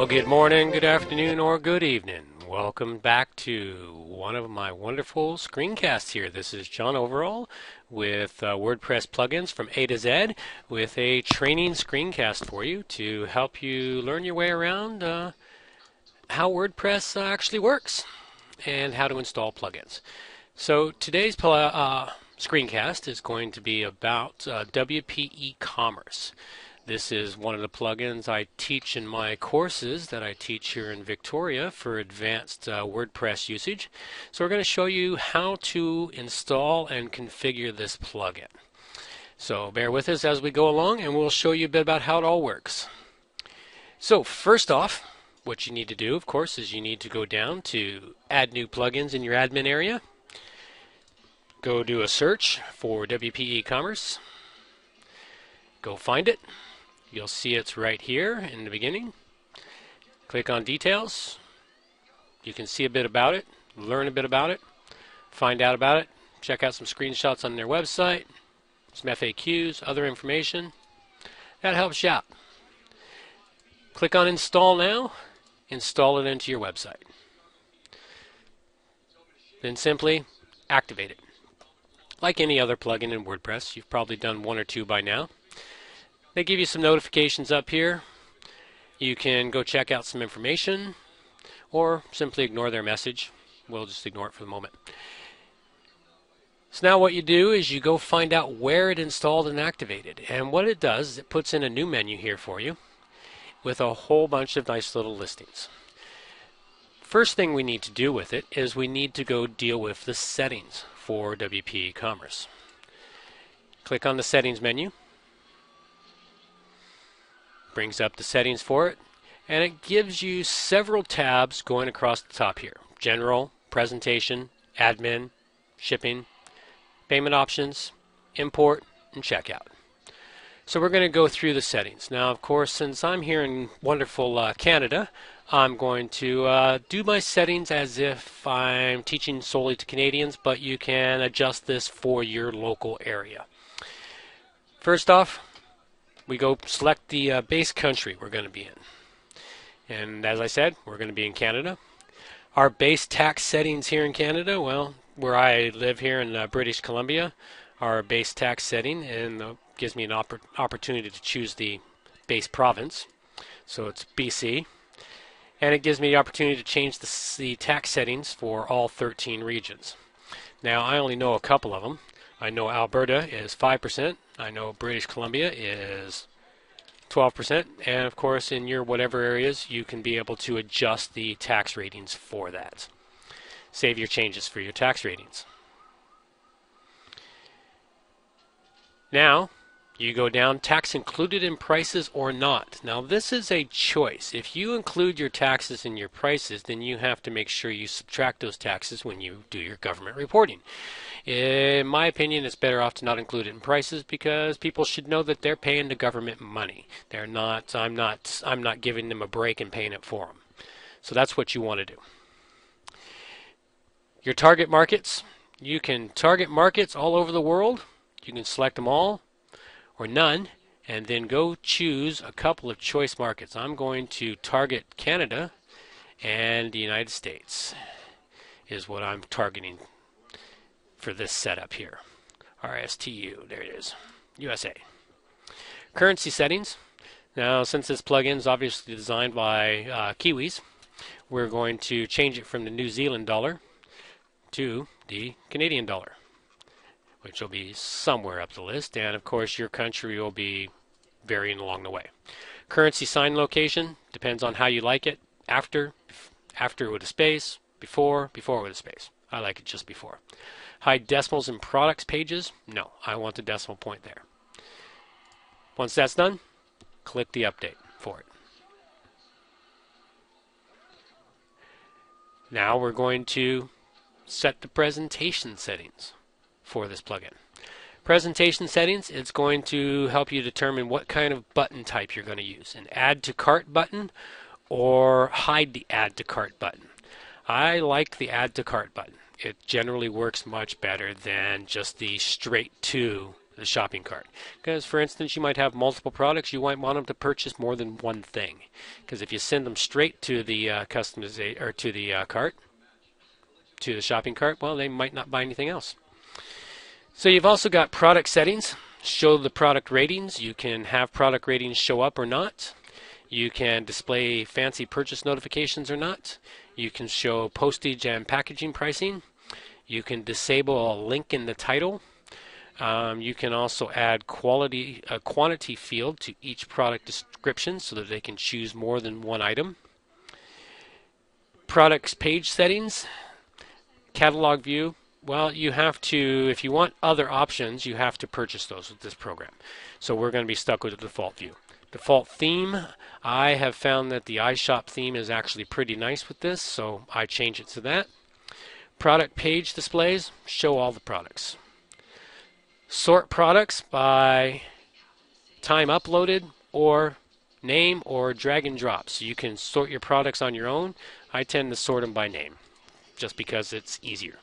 Well, good morning, good afternoon, or good evening. Welcome back to one of my wonderful screencasts here. This is John Overall with WordPress Plugins from A to Z with a training screencast for you to help you learn your way around how WordPress actually works and how to install plugins. So today's screencast is going to be about WP-Ecommerce. This is one of the plugins I teach in my courses that I teach here in Victoria for advanced WordPress usage. So we're going to show you how to install and configure this plugin. So bear with us as we go along and we'll show you a bit about how it all works. So first off, what you need to do, of course, is you need to go down to Add New Plugins in your admin area. Go do a search for WP-Ecommerce. Go find it. You'll see it's right here in the beginning. Click on Details. You can see a bit about it, learn a bit about it, find out about it, check out some screenshots on their website, some FAQs, other information. That helps you out. Click on Install Now, install it into your website. Then simply activate it. Like any other plugin in WordPress, you've probably done one or two by now. They give you some notifications up here. You can go check out some information or simply ignore their message. We'll just ignore it for the moment. So now what you do is you go find out where it installed and activated. And what it does is it puts in a new menu here for you with a whole bunch of nice little listings. First thing we need to do with it is we need to go deal with the settings for WP-Ecommerce. Click on the settings menu. Brings up the settings for it, and it gives you several tabs going across the top here. General, Presentation, Admin, Shipping, Payment Options, Import, and Checkout. So we're going to go through the settings. Now, of course, since I'm here in wonderful Canada, I'm going to do my settings as if I'm teaching solely to Canadians, but you can adjust this for your local area. First off, we go select the base country we're going to be in. And as I said, we're going to be in Canada. Our base tax settings here in Canada, well, where I live here in British Columbia, our base tax setting and gives me an opportunity to choose the base province. So it's BC. And it gives me the opportunity to change the tax settings for all 13 regions. Now, I only know a couple of them. I know Alberta is 5%. I know British Columbia is 12%. And of course, in your whatever areas, you can be able to adjust the tax ratings for that. Save your changes for your tax ratings. Now, you go down tax included in prices or not. Now this is a choice. If you include your taxes in your prices, then you have to make sure you subtract those taxes when you do your government reporting. In my opinion, it's better off to not include it in prices because people should know that they're paying the government money. They're not. I'm not giving them a break and paying it for them. So that's what you want to do. Your target markets. You can target markets all over the world. You can select them all or none, and then go choose a couple of choice markets. I'm going to target Canada and the United States is what I'm targeting for this setup here. RSTU, there it is, USA. Currency settings. Now, since this plugin is obviously designed by Kiwis, we're going to change it from the New Zealand dollar to the Canadian dollar, which will be somewhere up the list, and of course your country will be varying along the way. Currency sign location depends on how you like it. After with a space, before with a space. I like it just before. Hide decimals in products pages? No, I want the decimal point there. Once that's done, click the update for it. Now we're going to set the presentation settings for this plugin. Presentation settings, it's going to help you determine what kind of button type you're going to use. An add to cart button or hide the add to cart button. I like the add to cart button. It generally works much better than just the straight to the shopping cart. Because, for instance, you might have multiple products. You might want them to purchase more than one thing. Because if you send them straight to the customization or to the cart, to the shopping cart, well, they might not buy anything else. So you've also got product settings. Show the product ratings. You can have product ratings show up or not. You can display fancy purchase notifications or not. You can show postage and packaging pricing. You can disable a link in the title. You can also add a quantity field to each product description so that they can choose more than one item. Products page settings. Catalog view. Well, you have to, if you want other options, you have to purchase those with this program. So we're going to be stuck with the default view. Default theme, I have found that the iShop theme is actually pretty nice with this, so I change it to that. Product page displays, show all the products. Sort products by time uploaded or name or drag and drop. So you can sort your products on your own. I tend to sort them by name just because it's easier.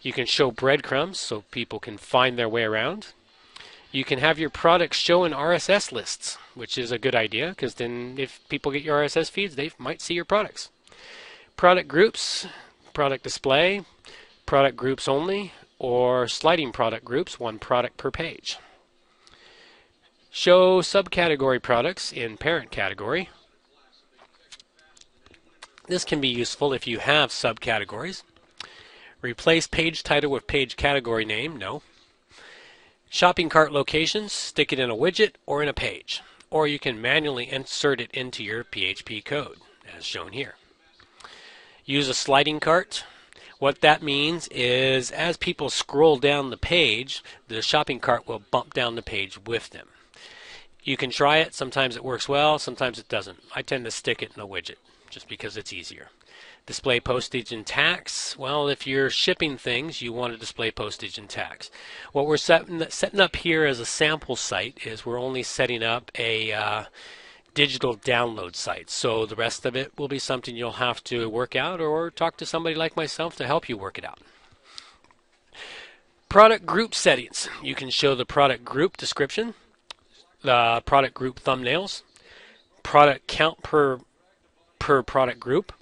You can show breadcrumbs so people can find their way around. You can have your products show in RSS lists, which is a good idea because then if people get your RSS feeds, they might see your products. Product groups, product display, product groups only, or sliding product groups, one product per page. Show subcategory products in parent category. This can be useful if you have subcategories. Replace page title with page category name, no. Shopping cart locations, stick it in a widget or in a page. Or you can manually insert it into your PHP code, as shown here. Use a sliding cart. What that means is as people scroll down the page, the shopping cart will bump down the page with them. You can try it. Sometimes it works well, sometimes it doesn't. I tend to stick it in a widget just because it's easier. Display postage and tax. Well, if you're shipping things, you want to display postage and tax. What we're setting up here as a sample site is we're only setting up a digital download site. So the rest of it will be something you'll have to work out or talk to somebody like myself to help you work it out. Product group settings. You can show the product group description, the product group thumbnails, product count per product group,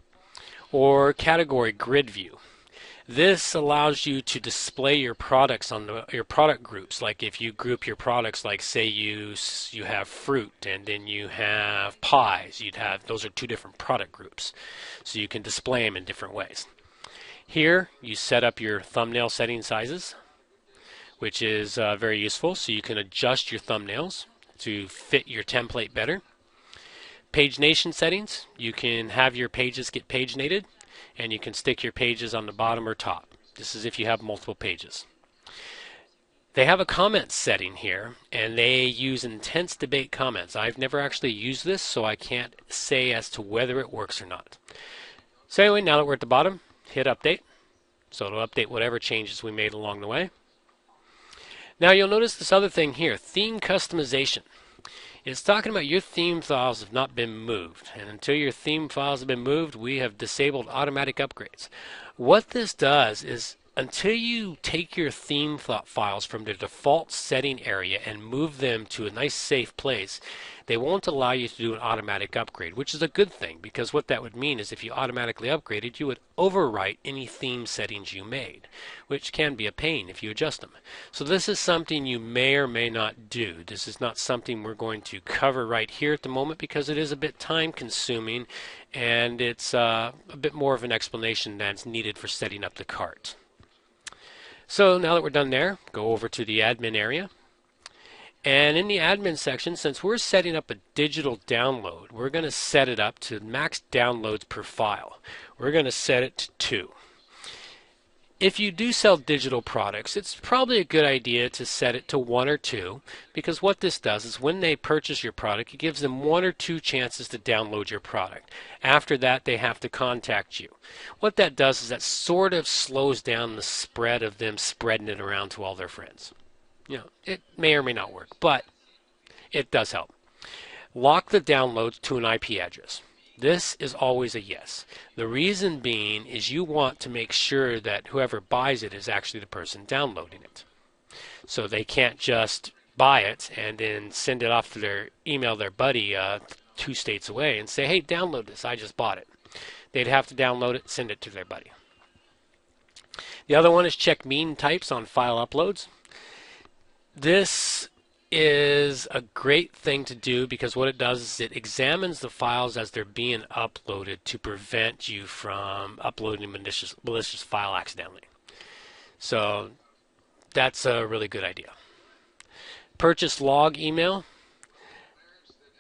or category grid view. This allows you to display your products on your product groups. Like if you group your products, like say you have fruit and then you have pies, those are two different product groups. So you can display them in different ways. Here you set up your thumbnail setting sizes, which is very useful. So you can adjust your thumbnails to fit your template better. Pagination settings, you can have your pages get paginated and you can stick your pages on the bottom or top. This is if you have multiple pages. They have a comments setting here and they use intense debate comments. I've never actually used this, so I can't say as to whether it works or not. So anyway, now that we're at the bottom, hit update. So it'll update whatever changes we made along the way. Now you'll notice this other thing here, theme customization. It's talking about your theme files have not been moved, and until your theme files have been moved, we have disabled automatic upgrades. What this does is until you take your theme files from the default setting area and move them to a nice safe place, they won't allow you to do an automatic upgrade, which is a good thing because what that would mean is if you automatically upgraded, you would overwrite any theme settings you made, which can be a pain if you adjust them. So this is something you may or may not do. This is not something we're going to cover right here at the moment because it is a bit time consuming and it's a bit more of an explanation that's needed for setting up the cart. So now that we're done there, go over to the admin area. And in the admin section, since we're setting up a digital download, we're going to set it up to max downloads per file. We're going to set it to 2. If you do sell digital products, it's probably a good idea to set it to 1 or 2 because what this does is when they purchase your product, it gives them 1 or 2 chances to download your product. After that, they have to contact you. What that does is that sort of slows down the spread of them spreading it around to all their friends. You know, it may or may not work, but it does help. Lock the downloads to an IP address. This is always a yes. The reason being is you want to make sure that whoever buys it is actually the person downloading it. So they can't just buy it and then send it off to their email their buddy 2 states away and say, hey, download this, I just bought it. They'd have to download it, send it to their buddy. The other one is check mean types on file uploads. This is a great thing to do because what it does is it examines the files as they're being uploaded to prevent you from uploading malicious file accidentally. So that's a really good idea. Purchase log email.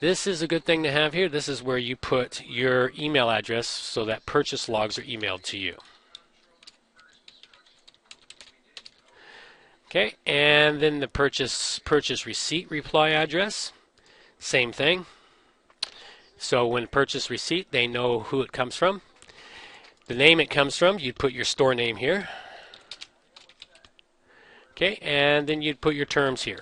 This is a good thing to have here. This is where you put your email address so that purchase logs are emailed to you. Okay, and then the purchase receipt reply address, same thing. So when purchase receipt, they know who it comes from. The name it comes from, you'd put your store name here. Okay, and then you'd put your terms here.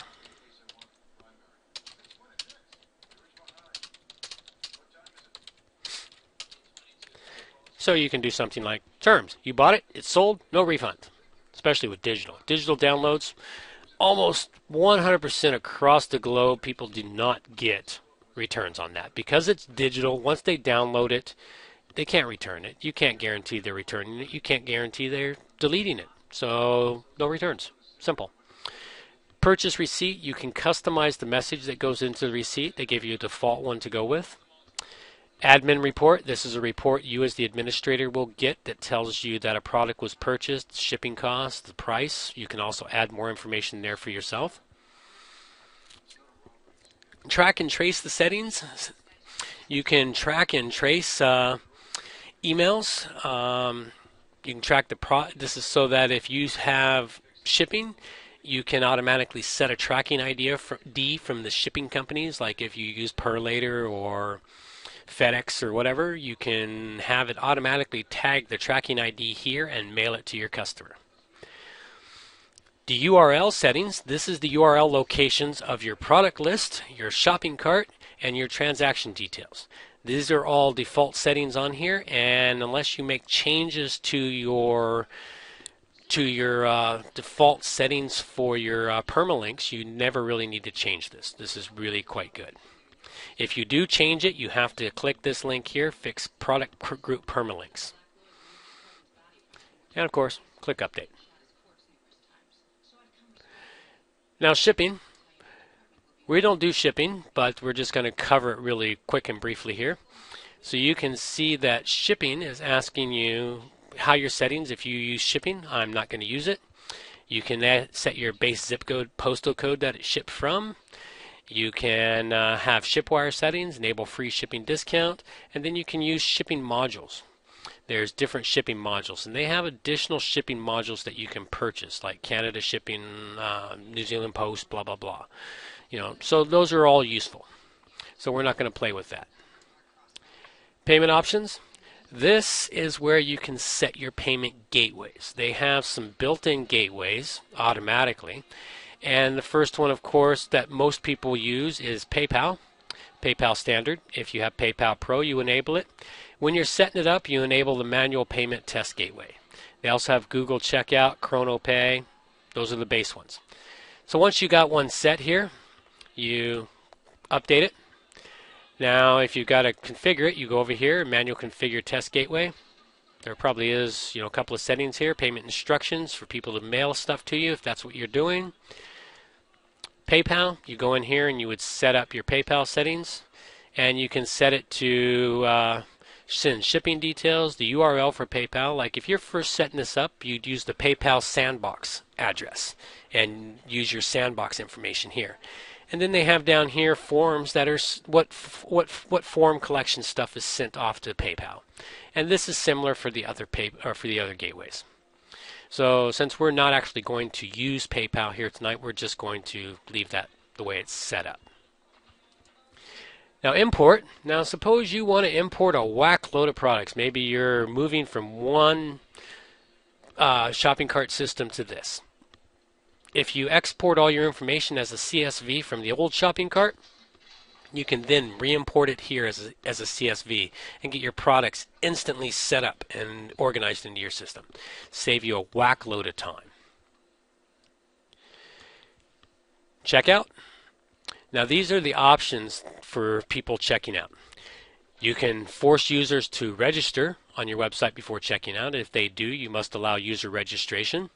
So you can do something like terms. You bought it, it's sold, no refund. Especially with digital. Digital downloads, almost 100% across the globe, people do not get returns on that. Because it's digital, once they download it, they can't return it. You can't guarantee they're returning it. You can't guarantee they're deleting it. So no returns. Simple. Purchase receipt, you can customize the message that goes into the receipt. They give you a default one to go with. Admin report, this is a report you as the administrator will get that tells you that a product was purchased, shipping costs, the price. You can also add more information there for yourself. Track and trace the settings. You can track and trace emails. You can track this is so that if you have shipping, you can automatically set a tracking ID from the shipping companies. Like if you use Perlator or FedEx or whatever, you can have it automatically tag the tracking ID here and mail it to your customer. The URL settings, this is the URL locations of your product list, your shopping cart, and your transaction details. These are all default settings on here, and unless you make changes to your default settings for your permalinks, you never really need to change this. This is really quite good. If you do change it, you have to click this link here, fix product group permalinks. And of course, click update. Now shipping. We don't do shipping, but we're just going to cover it really quick and briefly here. So you can see that shipping is asking you how your settings, if you use shipping, I'm not going to use it. You can set your base zip code, postal code that it shipped from. You can have ShipWire settings, enable free shipping discount, and then you can use shipping modules. There's different shipping modules, and they have additional shipping modules that you can purchase, like Canada shipping, New Zealand Post, blah, blah, blah. So those are all useful. So we're not going to play with that. Payment options. This is where you can set your payment gateways. They have some built-in gateways automatically. And the first one, of course, that most people use is PayPal. PayPal Standard. If you have PayPal Pro, you enable it. When you're setting it up, you enable the manual payment test gateway. They also have Google Checkout, ChronoPay. Those are the base ones. So once you got one set here, you update it. Now, if you've got to configure it, you go over here, manual configure test gateway. There probably is, a couple of settings here, payment instructions for people to mail stuff to you if that's what you're doing. PayPal, you go in here and you would set up your PayPal settings, and you can set it to send shipping details, the URL for PayPal. Like if you're first setting this up, you'd use the PayPal sandbox address and use your sandbox information here. And then they have down here forms that are what form collection stuff is sent off to PayPal. And this is similar for the other gateways. So since we're not actually going to use PayPal here tonight, we're just going to leave that the way it's set up. Now import. Now suppose you want to import a whack load of products. Maybe you're moving from one shopping cart system to this. If you export all your information as a CSV from the old shopping cart, you can then re-import it here as a CSV and get your products instantly set up and organized into your system. Save you a whack load of time. Checkout. Now these are the options for people checking out. You can force users to register on your website before checking out. If they do, you must allow user registration.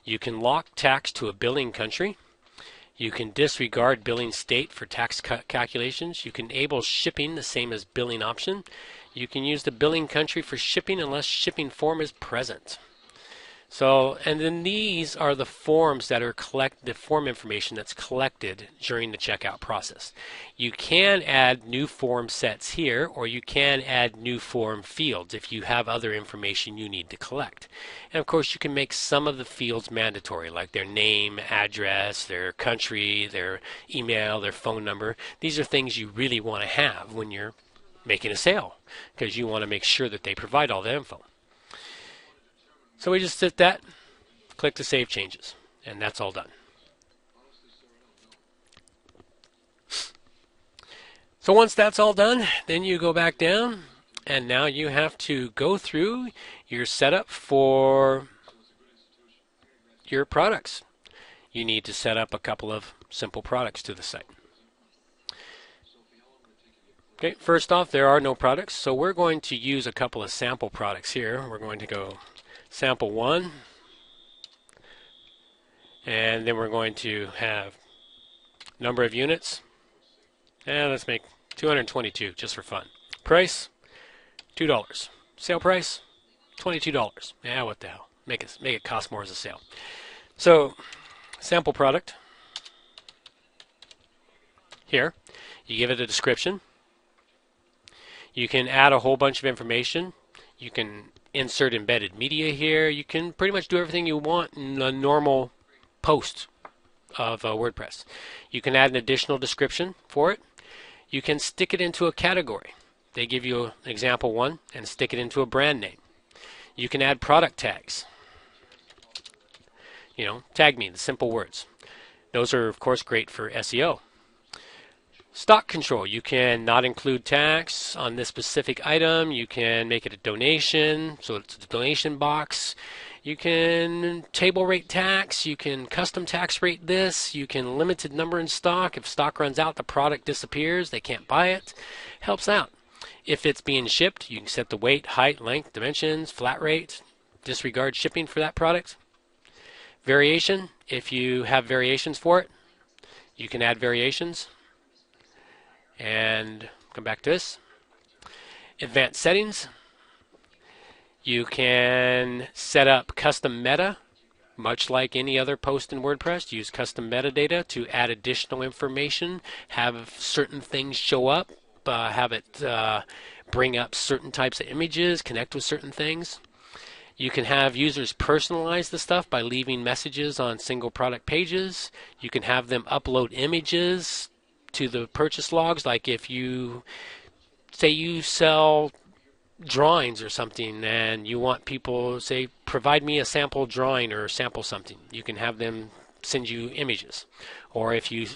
You can lock tax to a billing country. You can disregard billing state for tax calculations. You can enable shipping, the same as billing option. You can use the billing country for shipping unless shipping form is present. So, and then these are the forms that are the form information that's collected during the checkout process. You can add new form sets here, or you can add new form fields if you have other information you need to collect. And of course, you can make some of the fields mandatory, like their name, address, their country, their email, their phone number. These are things you really want to have when you're making a sale, because you want to make sure that they provide all the info. So we just set that, click to save changes, and that's all done. So once that's all done, then you go back down, and now you have to go through your setup for your products. You need to set up a couple of simple products to the site. Okay, first off, there are no products, so we're going to use a couple of sample products here. We're going to go sample 1, and then we're going to have number of units, and let's make 222 just for fun. Price $2. Sale price $22. Yeah, what the hell? Make it cost more as a sale. So sample product here. You give it a description. You can add a whole bunch of information. You can insert embedded media here. You can pretty much do everything you want in a normal post of WordPress. You can add an additional description for it. You can stick it into a category. They give you an example one and stick it into a brand name. You can add product tags. You know, tag me, the simple words. Those are, of course, great for SEO. Stock control. You can not include tax on this specific item. You can make it a donation, so it's a donation box. You can table rate tax. You can custom tax rate this. You can limited number in stock. If stock runs out, the product disappears. They can't buy it. Helps out. If it's being shipped, you can set the weight, height, length, dimensions, flat rate. Disregard shipping for that product. Variation. If you have variations for it, you can add variations. And come back to this. Advanced settings. You can set up custom meta, much like any other post in WordPress. Use custom metadata to add additional information, have certain things show up, have it bring up certain types of images, connect with certain things. You can have users personalize the stuff by leaving messages on single product pages. You can have them upload images to the purchase logs, like if you say you sell drawings or something and you want people, say, provide me a sample drawing or sample something, you can have them send you images. Or if you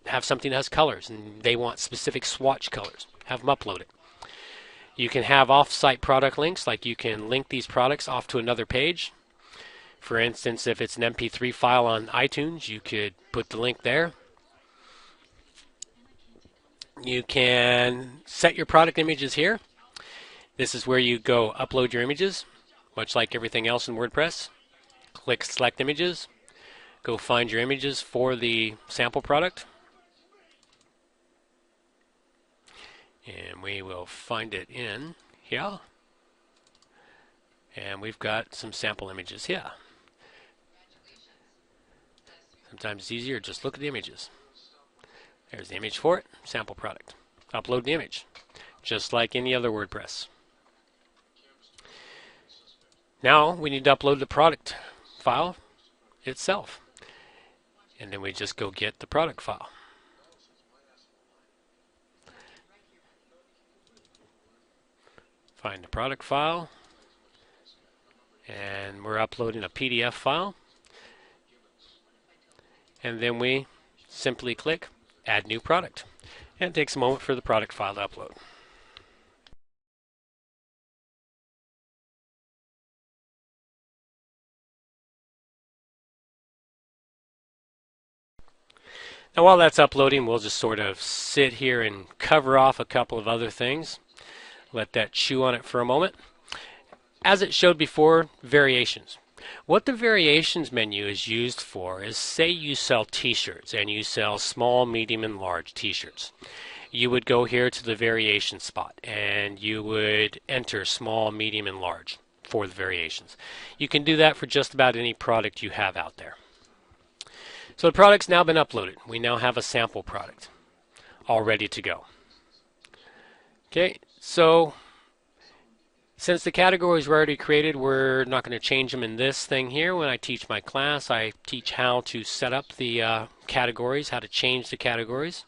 have something that has colors and they want specific swatch colors, have them upload it. You can have off-site product links, like you can link these products off to another page. For instance, if it's an MP3 file on iTunes, you could put the link there. You can set your product images here. This is where you go upload your images, much like everything else in WordPress. Click select images. Go find your images for the sample product. And we will find it in here. And we've got some sample images here. Sometimes it's easier, just look at the images. There's the image for it, sample product. Upload the image, just like any other WordPress. Now we need to upload the product file itself. And then we just go get the product file. Find the product file. And we're uploading a PDF file. And then we simply click Add New Product. And it takes a moment for the product file to upload. Now while that's uploading, we'll just sort of sit here and cover off a couple of other things. Let that chew on it for a moment. As it showed before, variations. What the variations menu is used for is, say you sell t-shirts and you sell small, medium, and large t-shirts. You would go here to the variation spot and you would enter small, medium, and large for the variations. You can do that for just about any product you have out there. So the product's now been uploaded. We now have a sample product all ready to go. Okay, so since the categories were already created, we're not going to change them in this thing here. When I teach my class, I teach how to set up the categories, how to change the categories.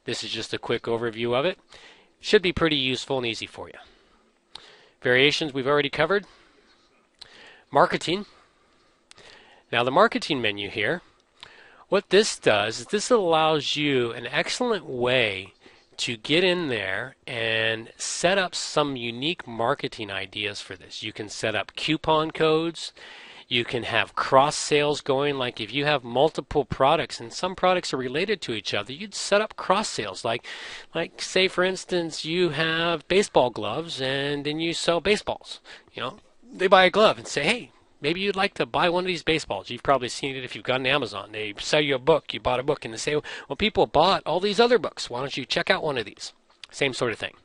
This is just a quick overview of it. Should be pretty useful and easy for you. Variations we've already covered. Marketing. Now the marketing menu here, what this does is this allows you an excellent way to get in there and set up some unique marketing ideas for this. You can set up coupon codes. You can have cross sales going, like if you have multiple products and some products are related to each other, you'd set up cross sales. Like say for instance, you have baseball gloves and then you sell baseballs. You know, they buy a glove and say, hey, maybe you'd like to buy one of these baseballs. You've probably seen it if you've gone to Amazon. They sell you a book. You bought a book and they say, well, people bought all these other books. Why don't you check out one of these? Same sort of thing.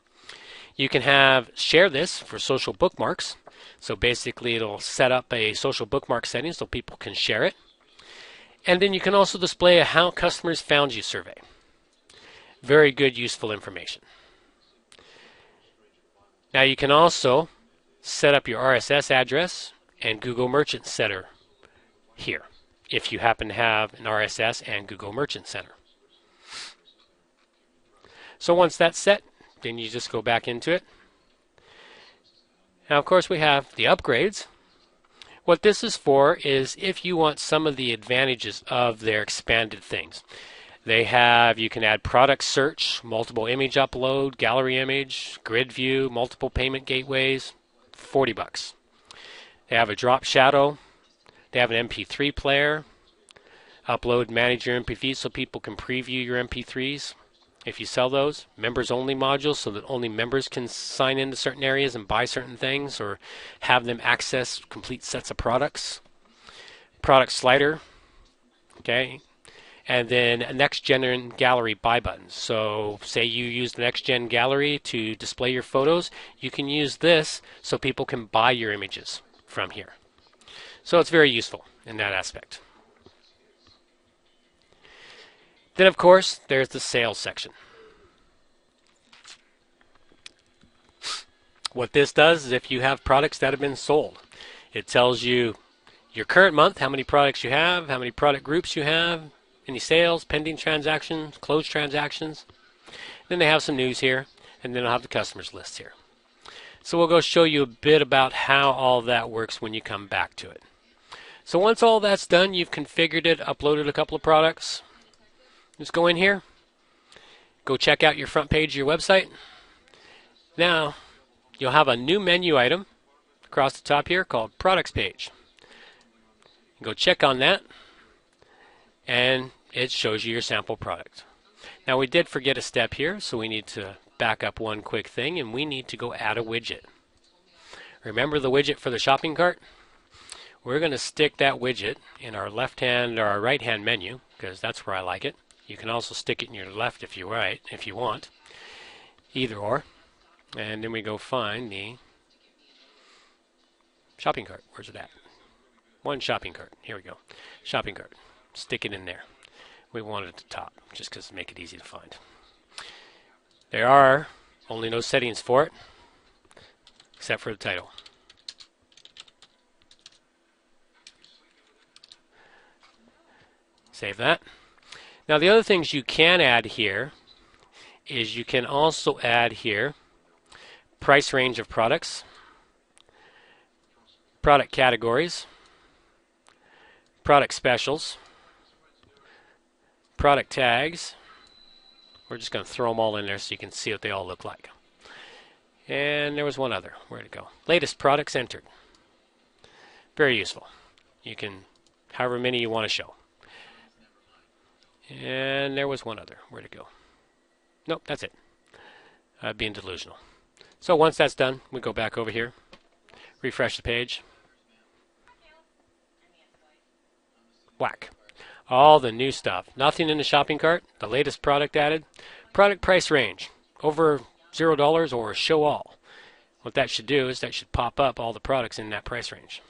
You can share this for social bookmarks. So basically it'll set up a social bookmark setting so people can share it. And then you can also display a how customers found you survey. Very good, useful information. Now you can also set up your RSS address and Google Merchant Center here, if you happen to have an RSS and Google Merchant Center. So once that's set, then you just go back into it. Now, of course, we have the upgrades. What this is for is if you want some of the advantages of their expanded things. They have, you can add product search, multiple image upload, gallery image, grid view, multiple payment gateways, $40. They have a drop shadow. They have an MP3 player. Upload, manage your MP3s so people can preview your MP3s if you sell those. Members only modules so that only members can sign into certain areas and buy certain things or have them access complete sets of products. Product slider. Okay. And then a next gen gallery buy buttons. So say you use the next gen gallery to display your photos, you can use this so people can buy your images from here. So it's very useful in that aspect. Then of course there's the sales section. What this does is if you have products that have been sold, it tells you your current month, how many products you have, how many product groups you have, any sales, pending transactions, closed transactions. Then they have some news here, and then I'll have the customers list here. So we'll go show you a bit about how all that works when you come back to it. So once all that's done, you've configured it, uploaded a couple of products. Just go in here, go check out your front page of your website. Now, you'll have a new menu item across the top here called Products Page. Go check on that, and it shows you your sample product. Now we did forget a step here, so we need to back up one quick thing, and we need to go add a widget. Remember the widget for the shopping cart? We're going to stick that widget in our left hand or our right hand menu, because that's where I like it. You can also stick it in your left if you want. Either or. And then we go find the shopping cart. Where's it at? One shopping cart. Here we go. Shopping cart. Stick it in there. We want it at the top, just because make it easy to find. There are only no settings for it, except for the title. Save that. Now the other things you can add here is you can also add here price range of products, product categories, product specials, product tags. We're just going to throw them all in there so you can see what they all look like. And there was one other. Where'd it go? Latest products entered. Very useful. You can, however many you want to show. And there was one other. Where'd it go? Nope, that's it. Being delusional. So once that's done, we go back over here, refresh the page. Whack. All the new stuff. Nothing in the shopping cart. The latest product added. Product price range. Over $0 or show all. What that should do is that should pop up all the products in that price range.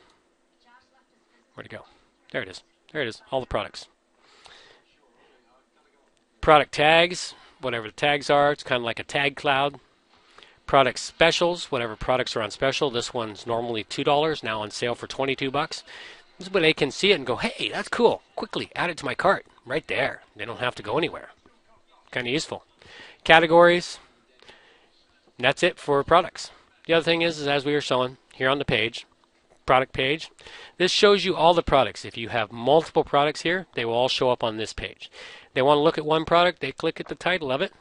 Where'd it go? There it is. There it is. All the products. Product tags. Whatever the tags are. It's kind of like a tag cloud. Product specials. Whatever products are on special. This one's normally $2. Now on sale for $22. This is where they can see it and go, hey, that's cool. Quickly add it to my cart. Right there. They don't have to go anywhere. Kind of useful. Categories. And that's it for products. The other thing is as we were showing here on the page, product page, this shows you all the products. If you have multiple products here, they will all show up on this page. They want to look at one product, they click at the title of it.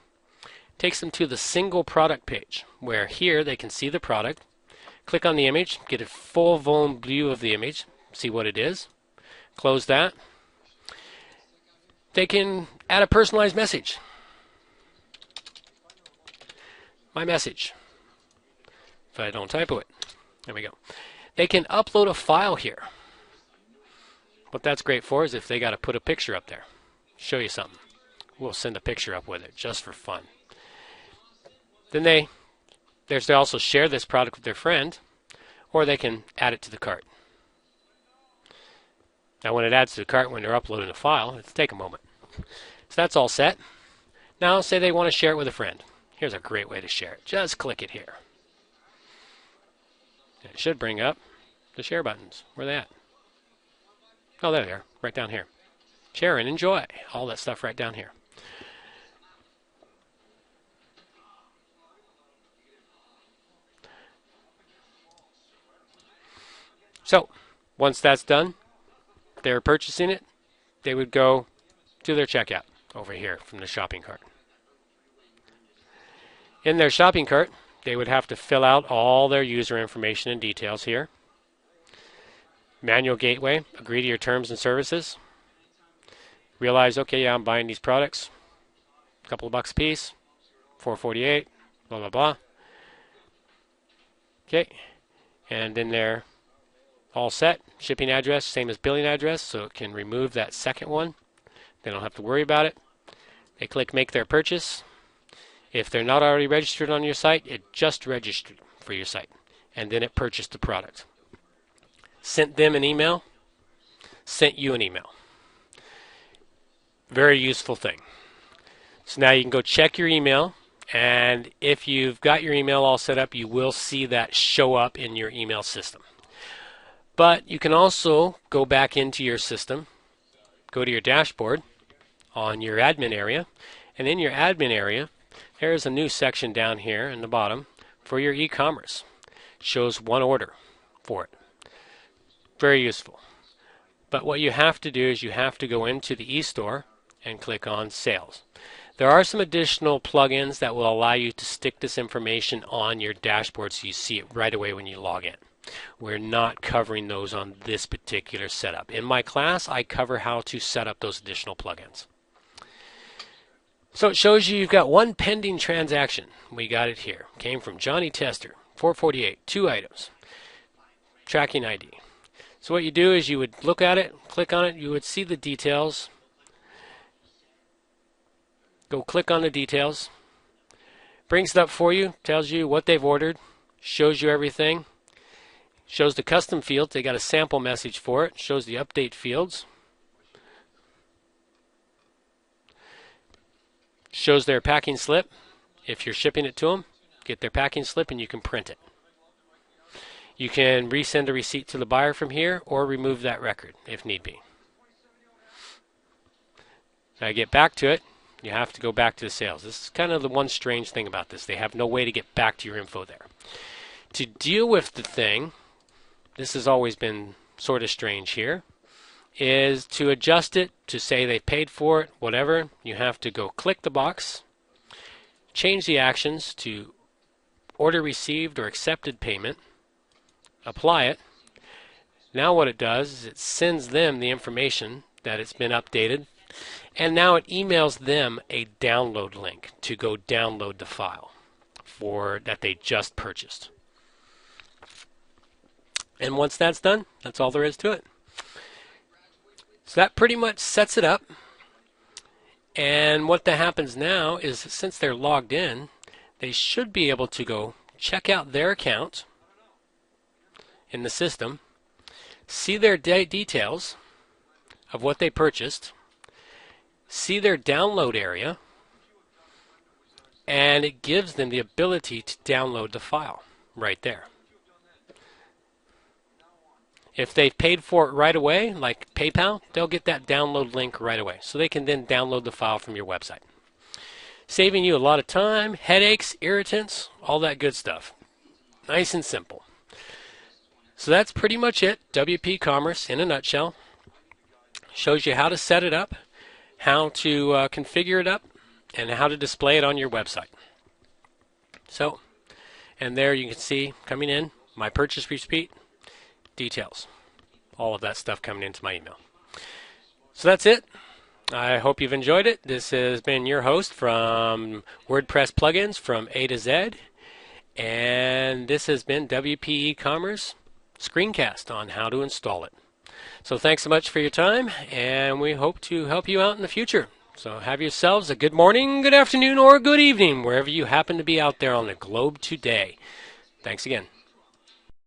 Takes them to the single product page, where here they can see the product. Click on the image, get a full blown view of the image. See what it is. Close that. They can add a personalized message. My message. If I don't typo it. There we go. They can upload a file here. What that's great for is if they got to put a picture up there. Show you something. We'll send a picture up with it just for fun. Then they also share this product with their friend, or they can add it to the cart. Now when it adds to the cart when they're uploading a file, it'll take a moment. So that's all set. Now say they want to share it with a friend. Here's a great way to share it. Just click it here. It should bring up the share buttons. Where are they at? Oh, there they are. Right down here. Share and enjoy. All that stuff right down here. So, once that's done, they're purchasing it, they would go to their checkout over here from the shopping cart. In their shopping cart, they would have to fill out all their user information and details here. Manual gateway, agree to your terms and services. Realize, okay, yeah, I'm buying these products. A couple of bucks a piece. $4.48, blah, blah, blah. Okay, and then they're all set. Shipping address, same as billing address, so it can remove that second one. They don't have to worry about it. They click make their purchase. If they're not already registered on your site, it just registered for your site. And then it purchased the product. Sent them an email. Sent you an email. Very useful thing. So now you can go check your email. And if you've got your email all set up, you will see that show up in your email system. But you can also go back into your system, go to your dashboard on your admin area, and in your admin area, there's a new section down here in the bottom for your e-commerce. Shows one order for it. Very useful. But what you have to do is you have to go into the e-store and click on sales. There are some additional plugins that will allow you to stick this information on your dashboard so you see it right away when you log in. We're not covering those on this particular setup. In my class, I cover how to set up those additional plugins. So it shows you've got one pending transaction. We got it here. Came from Johnny Tester, 448, 2 items. Tracking ID. So what you do is you would look at it, click on it, you would see the details. Go click on the details. Brings it up for you, tells you what they've ordered, shows you everything. Shows the custom fields. They got a sample message for it. Shows the update fields. Shows their packing slip. If you're shipping it to them, get their packing slip and you can print it. You can resend a receipt to the buyer from here or remove that record if need be. Now get back to it. You have to go back to the sales. This is kind of the one strange thing about this. They have no way to get back to your info there. To deal with the thing, this has always been sort of strange here, is to adjust it to say they paid for it, whatever. You have to go click the box, change the actions to order received or accepted payment, apply it. Now what it does is it sends them the information that it's been updated. And now it emails them a download link to go download the file that they just purchased. And once that's done, that's all there is to it. So that pretty much sets it up. And what that happens now is, since they're logged in, they should be able to go check out their account in the system, see their details of what they purchased, see their download area, and it gives them the ability to download the file right there. If they've paid for it right away, like PayPal, they'll get that download link right away. So they can then download the file from your website, saving you a lot of time, headaches, irritants, all that good stuff. Nice and simple. So that's pretty much it. WP-Ecommerce in a nutshell. Shows you how to set it up, how to configure it up, and how to display it on your website. So, and there you can see coming in my purchase receipt, details, all of that stuff coming into my email. So that's it. I hope you've enjoyed it. This has been your host from WordPress Plugins from A to Z, and this has been WP-Ecommerce Screencast on how to install it. So thanks so much for your time, and we hope to help you out in the future. So have yourselves a good morning, good afternoon, or good evening, wherever you happen to be out there on the globe today. Thanks again.